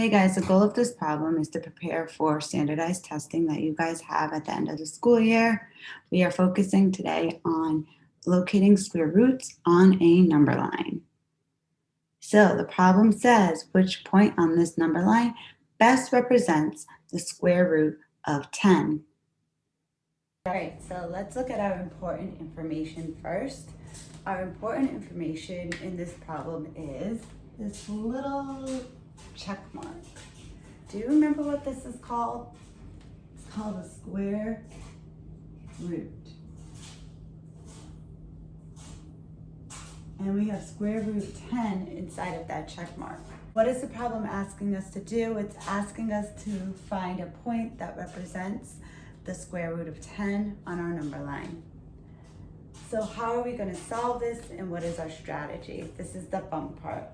Hey guys, the goal of this problem is to prepare for standardized testing that you guys have at the end of the school year. We are focusing today on locating square roots on a number line. So the problem says which point on this number line best represents the square root of 10. All right, so let's look at our important information first. Our important information in this problem is this little check mark. Do you remember what this is called? It's called a square root. And we have square root 10 inside of that check mark. What is the problem asking us to do? It's asking us to find a point that represents the square root of 10 on our number line. So how are we going to solve this and what is our strategy? This is the fun part.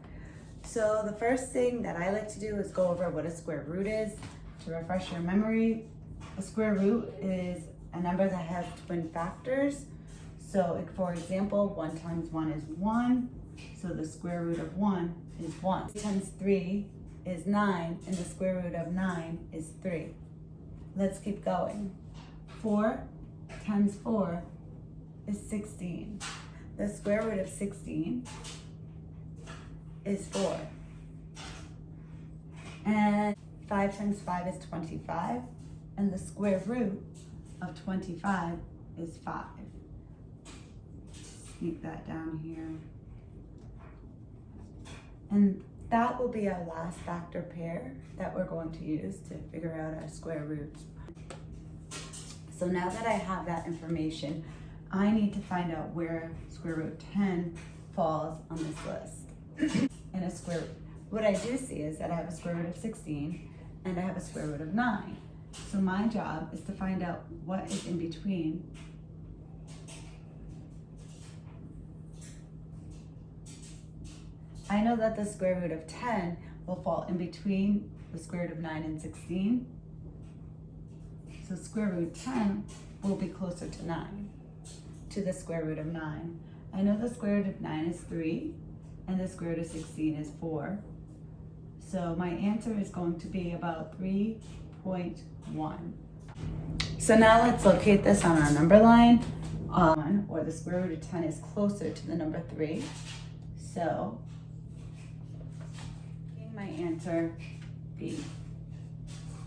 So the first thing that I like to do is go over what a square root is. To refresh your memory, a square root is a number that has twin factors. So for example, 1 times 1 is 1. So the square root of 1 is 1. 3 times 3 is 9, and the square root of 9 is 3. Let's keep going. 4 times 4 is 16. The square root of 16 is 4. And 5 times 5 is 25. And the square root of 25 is 5. Sneak that down here. And that will be our last factor pair that we're going to use to figure out our square roots. So now that I have that information, I need to find out where square root 10 falls on this list. And a square root. What I do see is that I have a square root of 16 and I have a square root of 9. So my job is to find out what is in between I know that the square root of 10 will fall in between the square root of 9 and 16. So square root 10 will be closer to 9, to the square root of 9. I know the square root of 9 is 3, and the square root of 16 is 4. So my answer is going to be about 3.1. So now let's locate this on our number line, or the square root of 10 is closer to the number 3. So my answer B,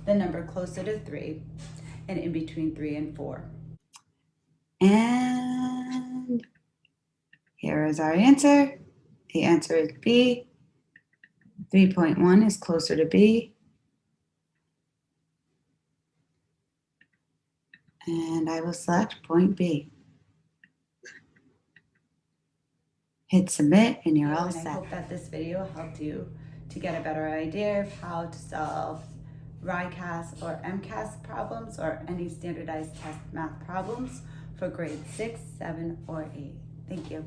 the number closer to 3 and in between 3 and 4. And here is our answer. The answer is B. 3.1 is closer to B. And I will select point B. Hit submit and you're all set. I hope that this video helped you to get a better idea of how to solve RICAS or MCAS problems or any standardized test math problems for grade 6, 7, or 8. Thank you.